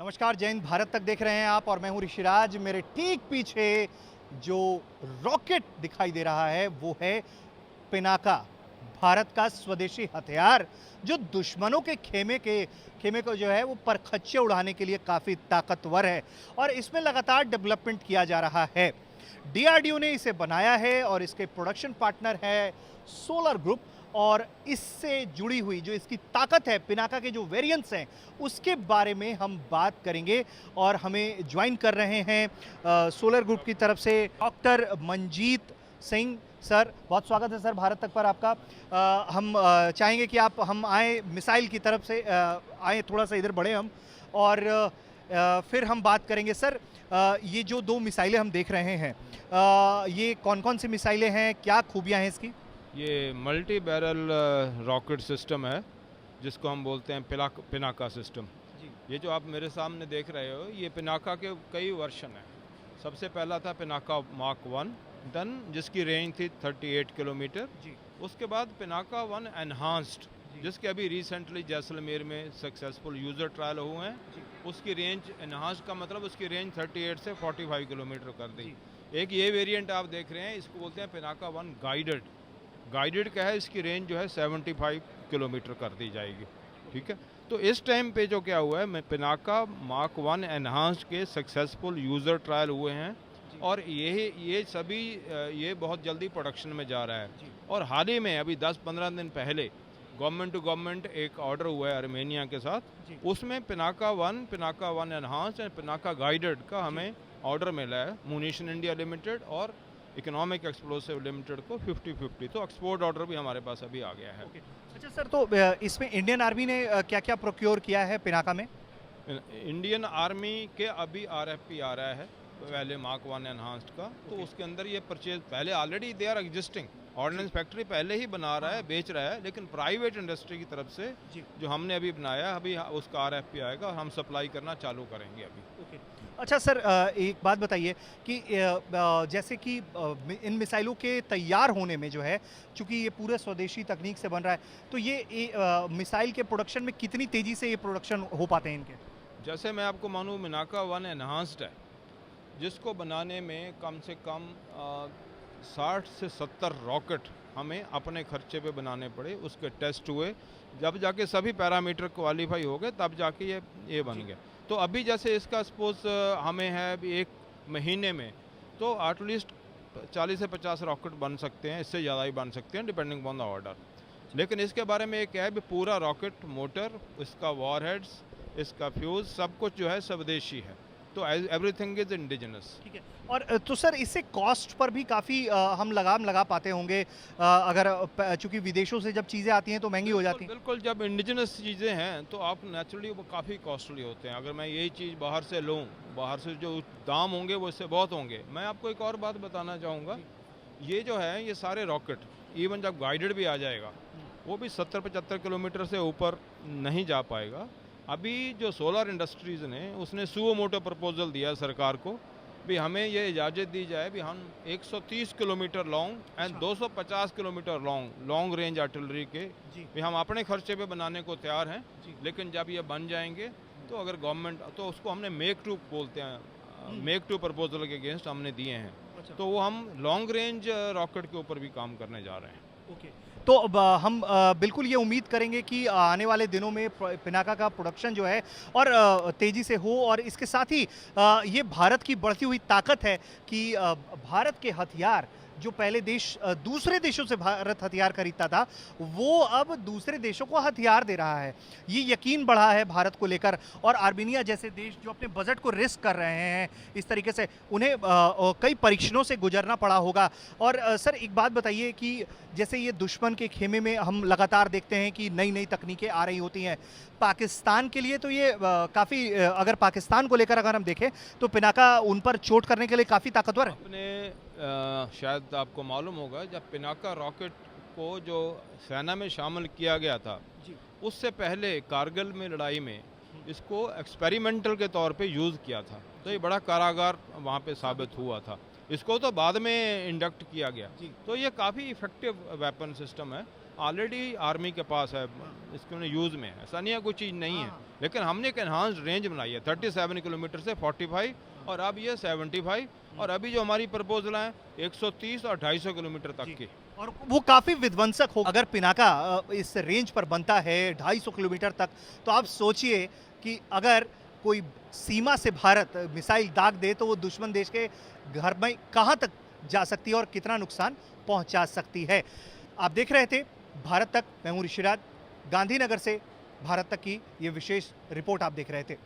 नमस्कार, जय हिंद। भारत तक देख रहे हैं आप और मैं हूं ऋषिराज। मेरे ठीक पीछे जो रॉकेट दिखाई दे रहा है वो है पिनाका, भारत का स्वदेशी हथियार जो दुश्मनों के खेमे को जो है वो परखच्चे उड़ाने के लिए काफ़ी ताकतवर है और इसमें लगातार डेवलपमेंट किया जा रहा है। डीआरडीओ ने इसे बनाया है और इसके प्रोडक्शन पार्टनर है सोलर ग्रुप। और इससे जुड़ी हुई जो इसकी ताकत है, पिनाका के जो वेरिएंट्स हैं उसके बारे में हम बात करेंगे। और हमें ज्वाइन कर रहे हैं सोलर ग्रुप की तरफ से डॉक्टर मंजीत सिंह सर। बहुत स्वागत है सर भारत तक पर आपका। हम चाहेंगे कि हम आए मिसाइल की तरफ से, आए थोड़ा सा इधर बढ़े हम और फिर हम बात करेंगे सर। ये जो दो मिसाइलें हम देख रहे हैं, ये कौन कौन सी मिसाइलें हैं, क्या खूबियां हैं इसकी? ये मल्टी बैरल रॉकेट सिस्टम है जिसको हम बोलते हैं पिनाका सिस्टम। ये जो आप मेरे सामने देख रहे हो ये पिनाका के कई वर्जन हैं। सबसे पहला था पिनाका मार्क 1 डन, जिसकी रेंज थी 38 किलोमीटर। उसके बाद पिनाका 1 एनहांस्ड, जिसके अभी रिसेंटली जैसलमेर में सक्सेसफुल यूज़र ट्रायल हुए हैं। उसकी रेंज एनहांस्ड का मतलब उसकी रेंज 38 से 45 किलोमीटर कर दी। एक ये वेरिएंट आप देख रहे हैं, इसको बोलते हैं पिनाका 1 गाइडेड का है। इसकी रेंज जो है 75 किलोमीटर कर दी जाएगी। ठीक है, तो इस टाइम पे जो क्या हुआ है, पिनाका मार्क 1 एनहांस्ड के सक्सेसफुल यूज़र ट्रायल हुए हैं और ये सभी ये बहुत जल्दी प्रोडक्शन में जा रहा है। और हाल ही में अभी 10-15 दिन पहले गवर्नमेंट टू गवर्नमेंट एक ऑर्डर हुआ है आर्मेनिया के साथ। उसमें Pinaka 1 enhanced and Pinaka guided का हमें ऑर्डर मिला है मुनीशन इंडिया लिमिटेड और इकोनॉमिक एक्सप्लोसिव लिमिटेड को 50-50। तो एक्सपोर्ट ऑर्डर भी हमारे पास अभी आ गया है। अच्छा सर, तो इसमें इंडियन आर्मी ने क्या क्या प्रोक्योर किया है पिनाका में? इंडियन आर्मी के अभी आरएफपी आ रहा है पहले मार्क 1 एनहांस्ड का। तो उसके अंदर ये परचेज पहले already they are existing. Ordnance factory पहले ही बना रहा है, बेच रहा है, लेकिन प्राइवेट इंडस्ट्री की तरफ से जो हमने अभी बनाया, अभी उसका आरएफपी आएगा और हम सप्लाई करना चालू करेंगे अभी। अच्छा सर, एक बात बताइए कि जैसे कि इन मिसाइलों के तैयार होने में जो है, चूंकि ये पूरे स्वदेशी तकनीक से बन रहा है, तो ये मिसाइल के प्रोडक्शन में कितनी तेजी से ये प्रोडक्शन हो पाते हैं इनके? जैसे मैं आपको मानूँ, पिनाका 1 एनहांस्ड है, जिसको बनाने में कम से कम 60 से 70 रॉकेट हमें अपने खर्चे पे बनाने पड़े। उसके टेस्ट हुए, जब जाके सभी पैरामीटर क्वालिफाई हो गए, तब जाके ये बन गया। तो अभी जैसे इसका सपोज हमें है अभी 1 महीने में, तो एटलीस्ट 40 से 50 रॉकेट बन सकते हैं, इससे ज़्यादा ही बन सकते हैं डिपेंडिंग ऑन द ऑर्डर। लेकिन इसके बारे में एक है भी पूरा रॉकेट मोटर, इसका वॉरहेड्स, इसका फ्यूज़, सब कुछ जो है स्वदेशी है। तो एवरीथिंग इज इंडिजिनस। ठीक है। और तो सर इससे कॉस्ट पर भी काफ़ी हम लगाम लगा पाते होंगे, अगर चूंकि विदेशों से जब चीज़ें आती हैं तो महंगी हो जाती हैं। बिल्कुल, जब इंडिजिनस चीज़ें हैं तो आप नेचुरली वो काफ़ी कॉस्टली होते हैं। अगर मैं यही चीज़ बाहर से लूँ, बाहर से जो दाम होंगे वो इससे बहुत होंगे। मैं आपको एक और बात बताना चाहूँगा, ये जो है ये सारे रॉकेट, इवन जब गाइडेड भी आ जाएगा, वो भी 70-75 किलोमीटर से ऊपर नहीं जा पाएगा। अभी जो सोलर इंडस्ट्रीज़ ने, उसने सुओ मोटो प्रपोजल दिया सरकार को भी हमें ये इजाज़त दी जाए भी हम 130 kilometre long and 250 kilometre long range artillery के भी हम अपने खर्चे पे बनाने को तैयार हैं। लेकिन जब ये बन जाएंगे तो अगर गवर्नमेंट, तो उसको हमने मेक टू बोलते हैं, मेक टू प्रपोजल के अगेंस्ट हमने दिए हैं। तो वो हम लॉन्ग रेंज रॉकेट के ऊपर भी काम करने जा रहे हैं। तो हम बिल्कुल ये उम्मीद करेंगे कि आने वाले दिनों में पिनाका का प्रोडक्शन जो है और तेज़ी से हो। और इसके साथ ही ये भारत की बढ़ती हुई ताकत है कि भारत के हथियार जो पहले देश दूसरे देशों से भारत हथियार खरीदता था, वो अब दूसरे देशों को हथियार दे रहा है। ये यकीन बढ़ा है भारत को लेकर। और आर्मेनिया जैसे देश जो अपने बजट को रिस्क कर रहे हैं इस तरीके से, उन्हें कई परीक्षणों से गुजरना पड़ा होगा। और सर एक बात बताइए कि जैसे ये दुश्मन के खेमे में हम लगातार देखते हैं कि नई नई तकनीकें आ रही होती हैं, पाकिस्तान के लिए तो ये काफ़ी, अगर पाकिस्तान को लेकर अगर हम देखें तो पिनाका उन पर चोट करने के लिए काफ़ी ताकतवर है। अपने शायद आपको मालूम होगा, जब पिनाका रॉकेट को जो सेना में शामिल किया गया था, उससे पहले कारगिल में लड़ाई में इसको एक्सपेरिमेंटल के तौर पे यूज़ किया था। तो ये बड़ा कारागार वहाँ पे साबित हुआ था। इसको तो बाद में इंडक्ट किया गया। तो ये काफ़ी इफ़ेक्टिव वेपन सिस्टम है। ऑलरेडी आर्मी के पास है, इसके यूज़ में है, ऐसा नहीं है कोई चीज़ नहीं है, हाँ। लेकिन हमने एक एनहांस्ड रेंज बनाई है 37 किलोमीटर से 45 और अब ये 75 और अभी जो हमारी प्रपोजल है 130 और 250 किलोमीटर तक की। और वो काफी विध्वंसक हो। अगर पिनाका इस रेंज पर बनता है 250 किलोमीटर तक, तो आप सोचिए कि अगर कोई सीमा से भारत मिसाइल दाग दे तो वो दुश्मन देश के घर में कहां तक जा सकती है और कितना नुकसान पहुंचा सकती है। आप देख रहे थे भारत तक, मैं हूं ऋषिराज, गांधीनगर से भारत तक की ये विशेष रिपोर्ट आप देख रहे थे।